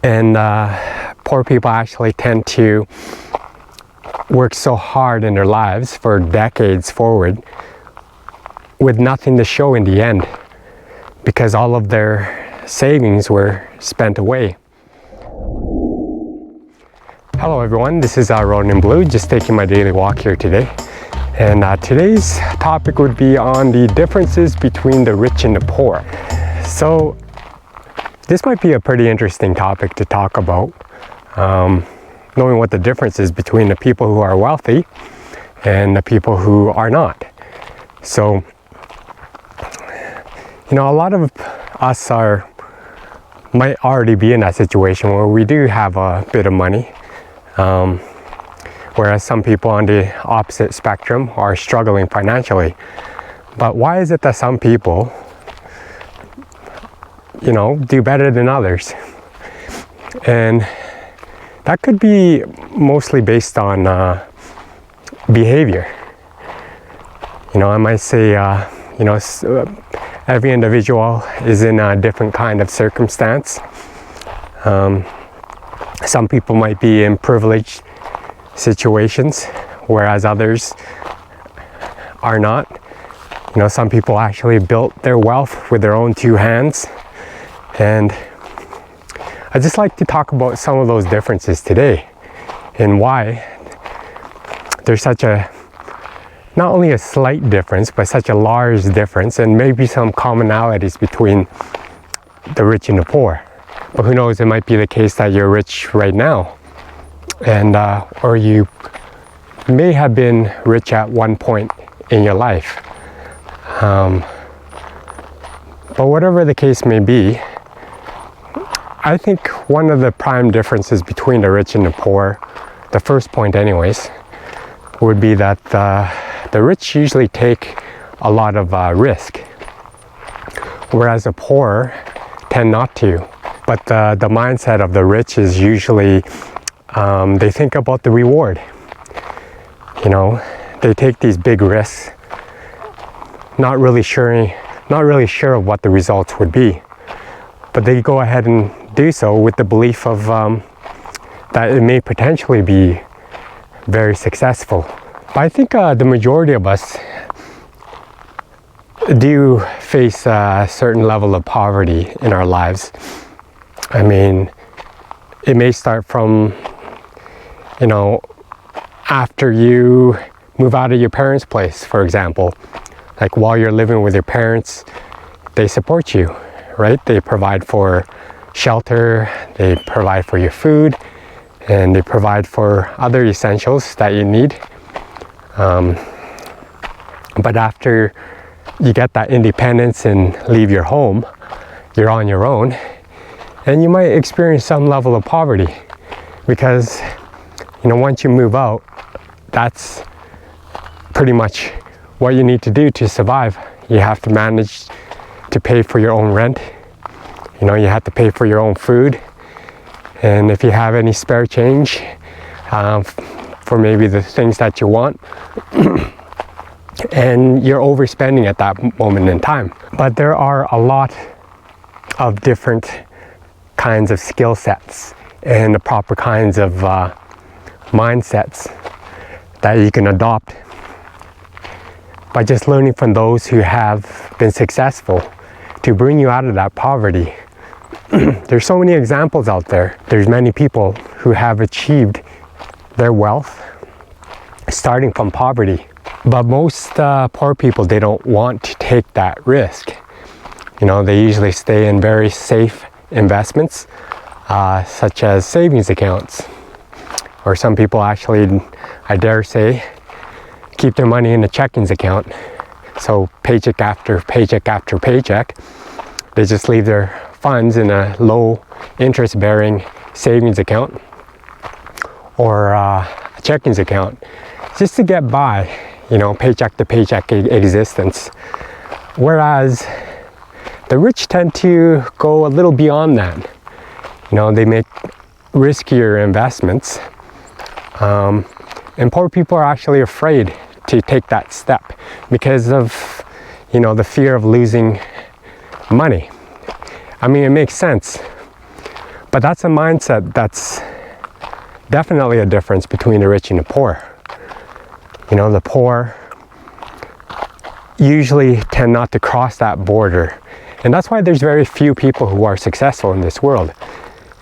And poor people actually tend to work so hard in their lives for decades forward with nothing to show in the end, because all of their savings were spent away. Hello everyone, this is Ronin in Blue, just taking my daily walk here today. And today's topic would be on the differences between the rich and the poor. So this might be a pretty interesting topic to talk about, knowing what the difference is between the people who are wealthy and the people who are not. So, you know, a lot of us might already be in that situation where we do have a bit of money, whereas some people on the opposite spectrum are struggling financially. But why is it that some people, you know, do better than others? And that could be mostly based on behavior. You know, I might say, you know, every individual is in a different kind of circumstance. Some people might be in privileged situations, whereas others are not. You know, some people actually built their wealth with their own two hands. And I'd just like to talk about some of those differences today and why there's such a, not only a slight difference, but such a large difference, and maybe some commonalities between the rich and the poor. But who knows, it might be the case that you're rich right now, and or you may have been rich at one point in your life. But whatever the case may be, I think one of the prime differences between the rich and the poor, the first point anyways, would be that the rich usually take a lot of risk, whereas the poor tend not to. But the mindset of the rich is usually, they think about the reward. You know, they take these big risks, not really sure of what the results would be. But they go ahead and do so with the belief of that it may potentially be very successful. But I think the majority of us do face a certain level of poverty in our lives. I mean, it may start from, you know, after you move out of your parents' place, for example. Like while you're living with your parents, they support you, right? They provide for shelter, they provide for your food, and they provide for other essentials that you need. But after you get that independence and leave your home, you're on your own, and you might experience some level of poverty because, you know, once you move out, that's pretty much what you need to do to survive. You have to manage to pay for your own rent. You know, you have to pay for your own food. And if you have any spare change for maybe the things that you want, and you're overspending at that moment in time. But there are a lot of different kinds of skill sets and the proper kinds of mindsets that you can adopt by just learning from those who have been successful to bring you out of that poverty. There's so many examples out there. There's many people who have achieved their wealth starting from poverty. But most poor people, they don't want to take that risk. You know, they usually stay in very safe investments, such as savings accounts. Or some people actually, I dare say, keep their money in a checkings account. So paycheck after paycheck after paycheck, they just leave their funds in a low interest bearing savings account or a checkings account just to get by, you know, paycheck to paycheck existence. Whereas the rich tend to go a little beyond that. You know, they make riskier investments, and poor people are actually afraid to take that step because of, you know, the fear of losing money. I mean, it makes sense, But that's a mindset that's definitely a difference between the rich and the poor. You know, the poor usually tend not to cross that border. And that's why there's very few people who are successful in this world.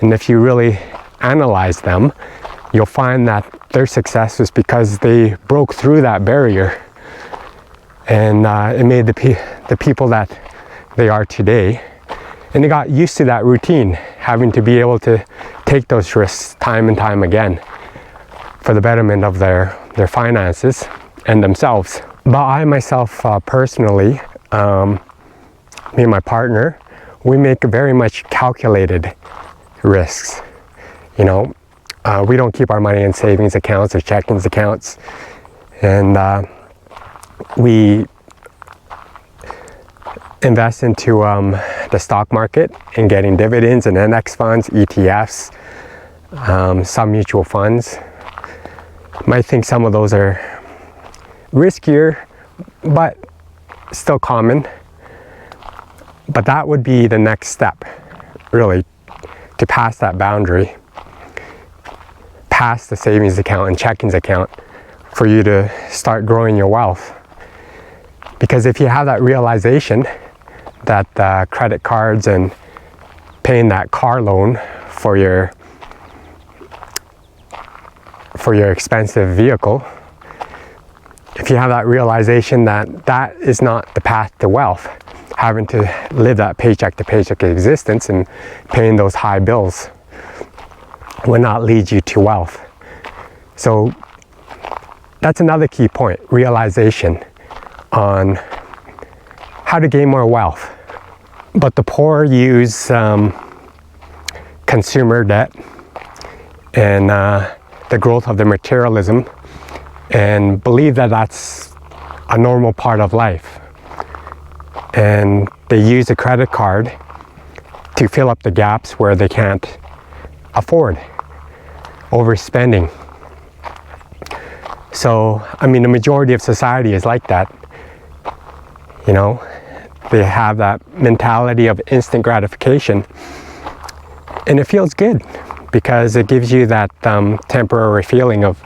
And if you really analyze them, you'll find that their success is because they broke through that barrier. And it made the people that they are today. And they got used to that routine, having to be able to take those risks time and time again for the betterment of their finances and themselves. But I myself personally, me and my partner, we make very much calculated risks. You know, we don't keep our money in savings accounts or checkings accounts, and we invest into the stock market and getting dividends and index funds, ETFs, some mutual funds. You might think some of those are riskier, but still common. But that would be the next step, really, to pass that boundary, past the savings account and checkings account, for you to start growing your wealth. Because if you have that realization that credit cards and paying that car loan for your expensive vehicle, if you have that realization that that is not the path to wealth, having to live that paycheck to paycheck existence and paying those high bills will not lead you to wealth. So that's another key point, realization on how to gain more wealth. But the poor use consumer debt and the growth of the materialism and believe that that's a normal part of life. And they use a credit card to fill up the gaps where they can't afford, overspending. So, I mean, the majority of society is like that. You know, they have that mentality of instant gratification, and it feels good because it gives you that temporary feeling of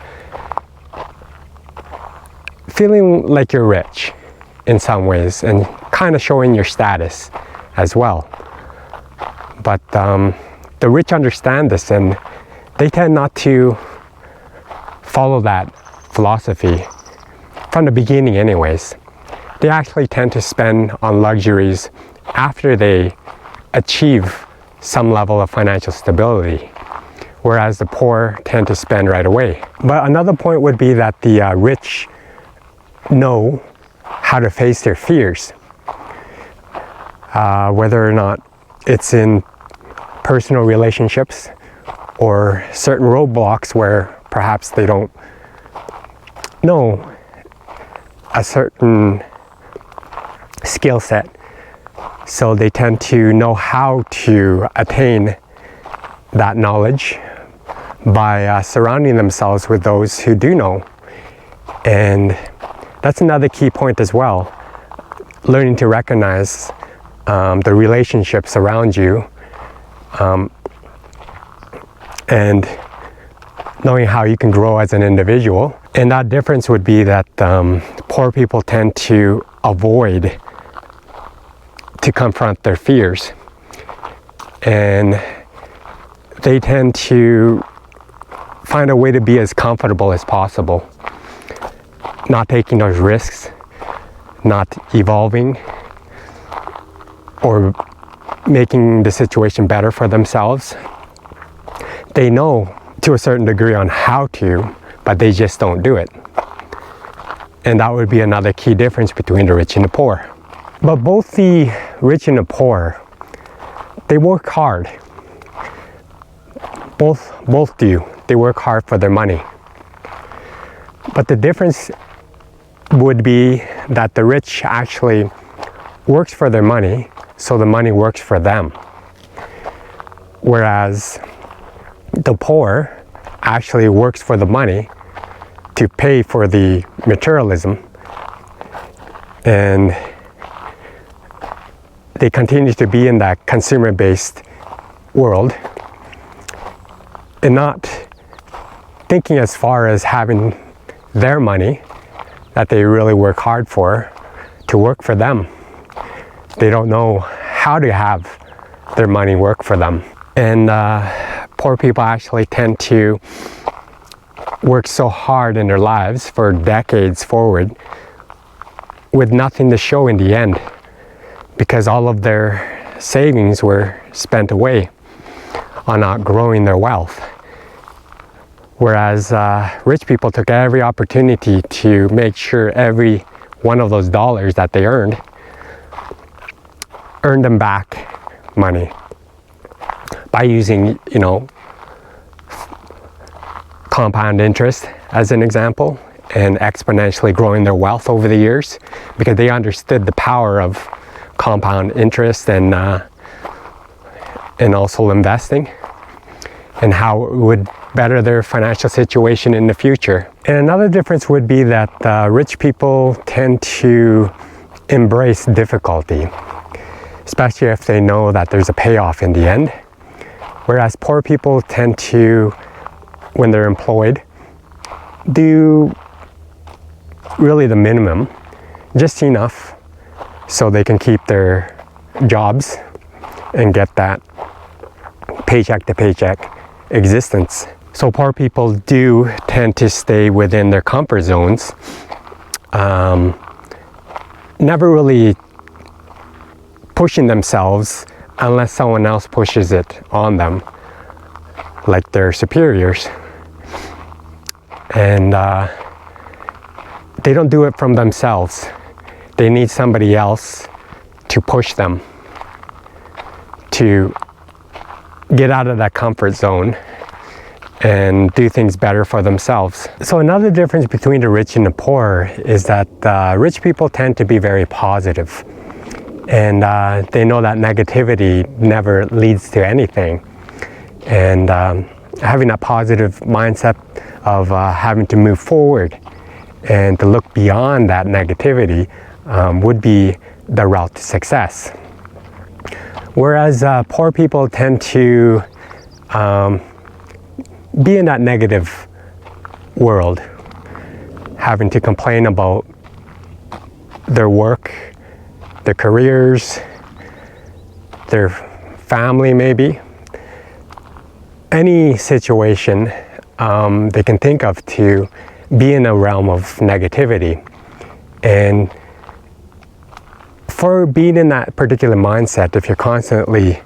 feeling like you're rich in some ways and kind of showing your status as well. But the rich understand this, and they tend not to follow that philosophy from the beginning anyways. They actually tend to spend on luxuries after they achieve some level of financial stability, whereas the poor tend to spend right away. But another point would be that the rich know how to face their fears, whether or not it's in personal relationships or certain roadblocks where perhaps they don't know a certain skill set, so they tend to know how to attain that knowledge by surrounding themselves with those who do know. And that's another key point as well, learning to recognize the relationships around you, and knowing how you can grow as an individual. And that difference would be that poor people tend to avoid to confront their fears, and they tend to find a way to be as comfortable as possible, not taking those risks, not evolving or making the situation better for themselves. They know to a certain degree on how to, but they just don't do it. And that would be another key difference between the rich and the poor. But both the rich and the poor, they work hard. Both do. They work hard for their money. But the difference would be that the rich actually works for their money, so the money works for them. Whereas the poor actually works for the money to pay for the materialism, and they continue to be in that consumer-based world and not thinking as far as having their money that they really work hard for to work for them. They don't know how to have their money work for them. And poor people actually tend to work so hard in their lives for decades forward with nothing to show in the end, because all of their savings were spent away on not growing their wealth. Whereas rich people took every opportunity to make sure every one of those dollars that they earned them back money by using, compound interest as an example, and exponentially growing their wealth over the years, because they understood the power of compound interest and also investing, and how it would better their financial situation in the future. And another difference would be that rich people tend to embrace difficulty, especially if they know that there's a payoff in the end. Whereas poor people tend to, when they're employed, do really the minimum, just enough so they can keep their jobs and get that paycheck to paycheck existence. So poor people do tend to stay within their comfort zones, never really pushing themselves unless someone else pushes it on them, like their superiors. And they don't do it from themselves. They need somebody else to push them to get out of that comfort zone and do things better for themselves. So another difference between the rich and the poor is that rich people tend to be very positive, and they know that negativity never leads to anything. And having that positive mindset of having to move forward and to look beyond that negativity would be the route to success. Whereas poor people tend to be in that negative world, having to complain about their work, their careers, their family maybe. Any situation they can think of to be in a realm of negativity. And for being in that particular mindset, if you're constantly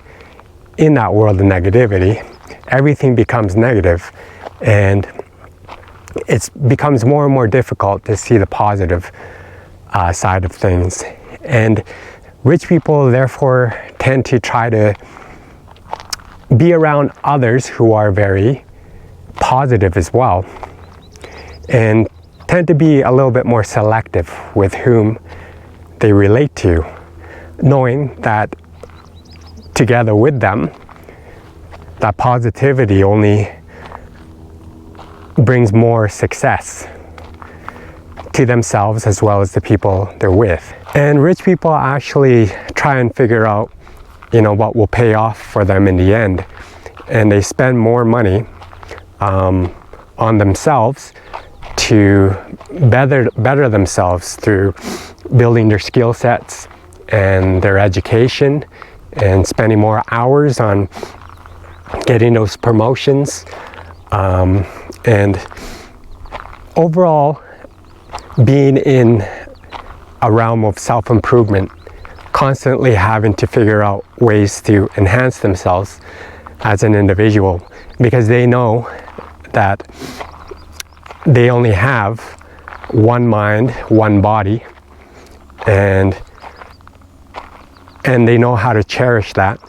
in that world of negativity, everything becomes negative, and it becomes more and more difficult to see the positive side of things. And rich people therefore tend to try to be around others who are very positive as well, and tend to be a little bit more selective with whom they relate to, knowing that together with them, that positivity only brings more success to themselves as well as the people they're with. And rich people actually try and figure out, what will pay off for them in the end. And they spend more money on themselves to better themselves through building their skill sets and their education, and spending more hours on getting those promotions, and overall being in a realm of self-improvement, constantly having to figure out ways to enhance themselves as an individual, because they know that they only have one mind, one body, and they know how to cherish that,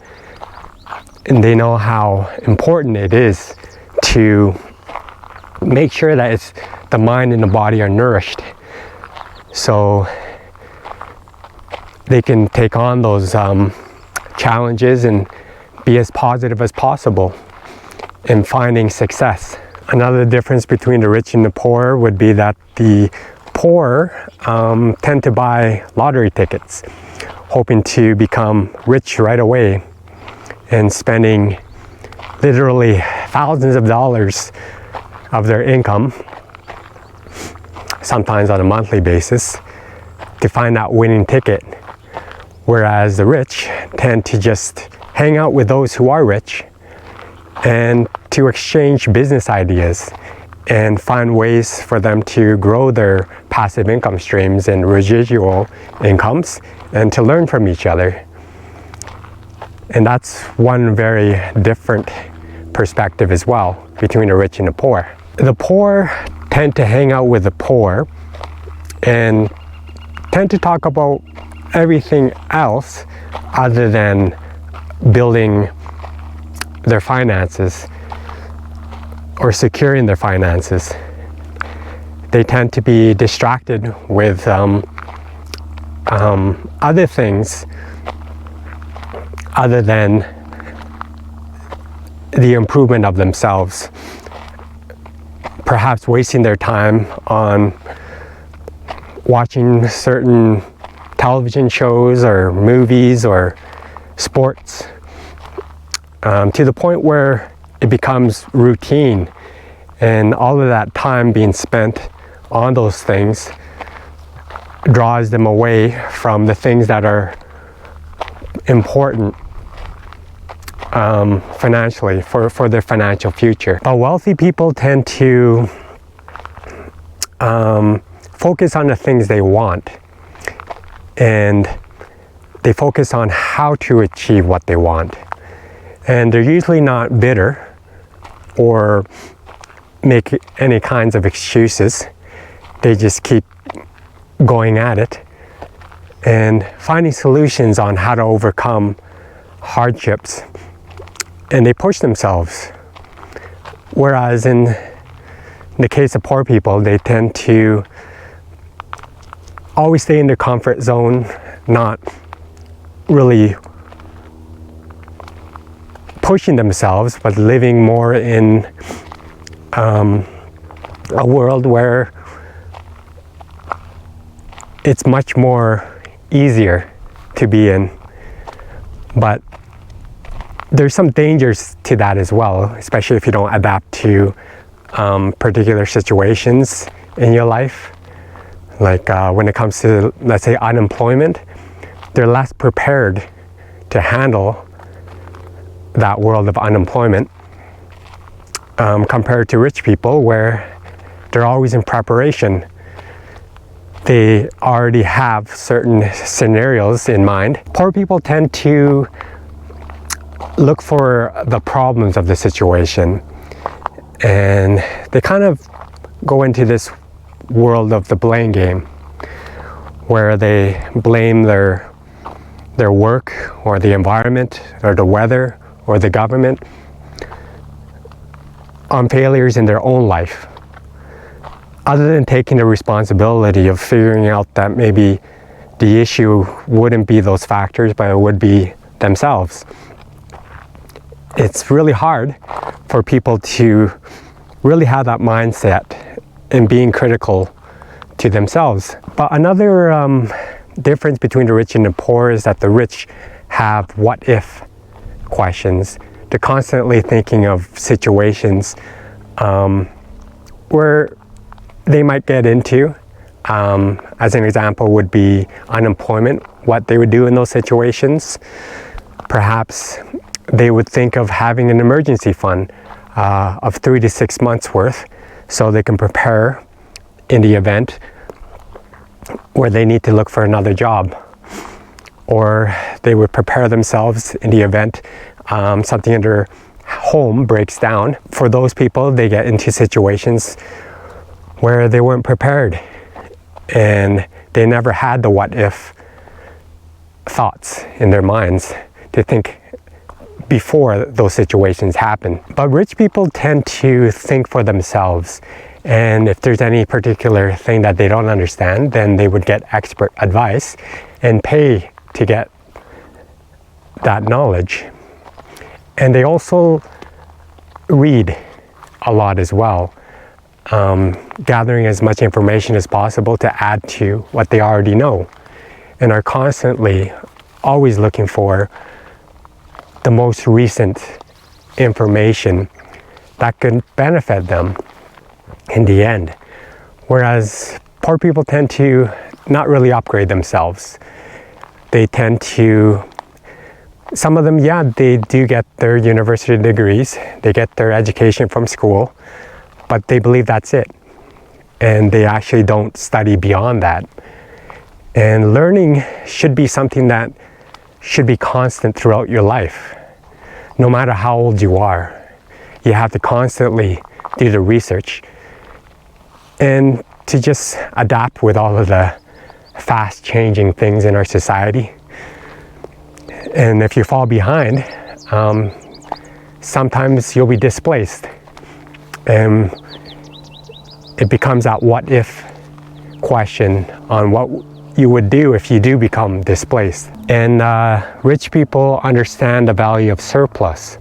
and they know how important it is to make sure that the mind and the body are nourished, so they can take on those challenges and be as positive as possible in finding success. Another difference between the rich and the poor would be that the poor tend to buy lottery tickets, hoping to become rich right away, and spending literally thousands of dollars of their income, sometimes on a monthly basis, to find that winning ticket. Whereas the rich tend to just hang out with those who are rich and to exchange business ideas and find ways for them to grow their passive income streams and residual incomes and to learn from each other. And that's one very different perspective as well between the rich and the poor. The poor tend to hang out with the poor and tend to talk about everything else other than building their finances or securing their finances. They tend to be distracted with other things other than the improvement of themselves, perhaps wasting their time on watching certain television shows or movies or sports, to the point where it becomes routine, and all of that time being spent on those things draws them away from the things that are important financially for their financial future. But wealthy people tend to focus on the things they want, and they focus on how to achieve what they want. And they're usually not bitter or make any kinds of excuses. They just keep going at it and finding solutions on how to overcome hardships, and they push themselves. Whereas in the case of poor people, they tend to always stay in their comfort zone, not really pushing themselves, but living more in a world where it's much more easier to be in. But there's some dangers to that as well, especially if you don't adapt to particular situations in your life. Like when it comes to, let's say, unemployment, they're less prepared to handle that world of unemployment compared to rich people, where they're always in preparation. They already have certain scenarios in mind. Poor people tend to look for the problems of the situation, and they kind of go into this world of the blame game, where they blame their work or the environment or the weather or the government on failures in their own life, other than taking the responsibility of figuring out that maybe the issue wouldn't be those factors, but it would be themselves. It's really hard for people to really have that mindset and being critical to themselves. But another difference between the rich and the poor is that the rich have what if questions. They're constantly thinking of situations where they might get into. As an example would be unemployment, what they would do in those situations. Perhaps they would think of having an emergency fund of 3 to 6 months worth, so they can prepare in the event where they need to look for another job. Or they would prepare themselves in the event something in their home breaks down. For those people, they get into situations where they weren't prepared and they never had the what if thoughts in their minds to think before those situations happen. But rich people tend to think for themselves, and if there's any particular thing that they don't understand, then they would get expert advice and pay to get that knowledge. And they also read a lot as well, gathering as much information as possible to add to what they already know, and are constantly always looking for the most recent information that could benefit them in the end. Whereas poor people tend to not really upgrade themselves. They tend to, some of them, yeah, they do get their university degrees, they get their education from school, but they believe that's it. And they actually don't study beyond that. And learning should be something that should be constant throughout your life. No matter how old you are, you have to constantly do the research and to just adapt with all of the fast changing things in our society. And if you fall behind, sometimes you'll be displaced. And it becomes that what if question on what you would do if you do become displaced. And rich people understand the value of surplus.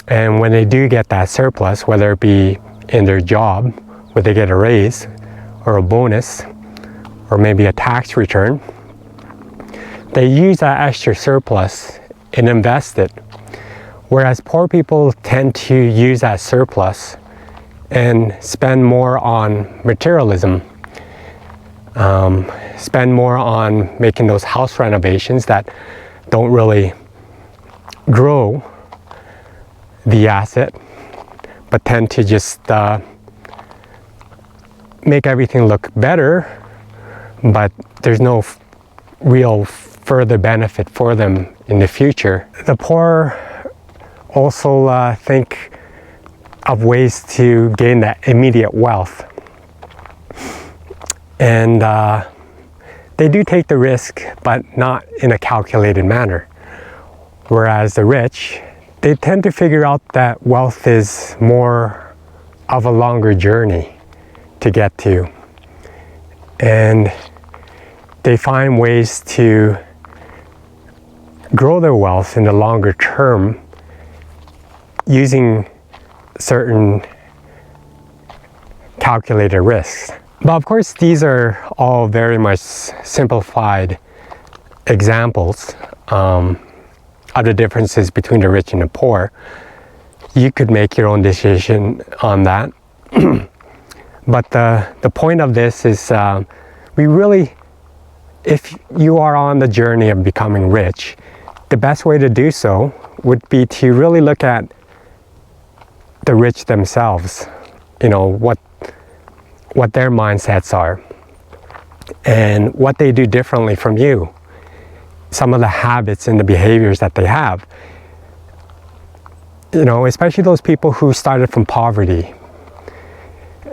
And when they do get that surplus, whether it be in their job, where they get a raise or a bonus, or maybe a tax return, they use that extra surplus and invest it. Whereas poor people tend to use that surplus and spend more on materialism, spend more on making those house renovations that don't really grow the asset, but tend to just make everything look better, but there's no real further benefit for them in the future. The poor also think of ways to gain that immediate wealth. And they do take the risk, but not in a calculated manner. Whereas the rich, they tend to figure out that wealth is more of a longer journey to get to. And they find ways to grow their wealth in the longer term using certain calculated risks. But of course, these are all very much simplified examples of the differences between the rich and the poor. You could make your own decision on that. But the point of this is if you are on the journey of becoming rich, the best way to do so would be to really look at the rich themselves, you know, what their mindsets are and what they do differently from you, some of the habits and the behaviors that they have. You know, especially those people who started from poverty,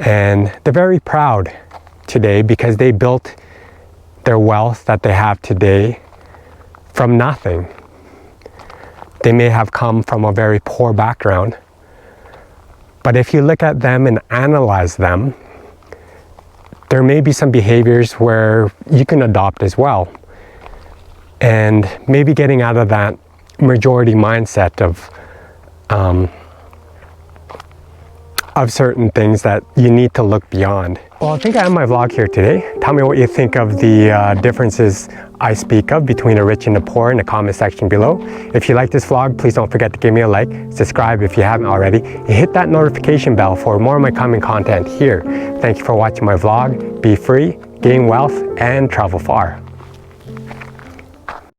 and they're very proud today because they built their wealth that they have today from nothing. They may have come from a very poor background, but if you look at them and analyze them, there may be some behaviors where you can adopt as well. And maybe getting out of that majority mindset of certain things that you need to look beyond. Well, I think I end my vlog here today. Tell me what you think of the differences I speak of between the rich and the poor in the comment section below. If you like this vlog, please don't forget to give me a like, subscribe if you haven't already, and hit that notification bell for more of my coming content here. Thank you for watching my vlog. Be free, gain wealth, and travel far.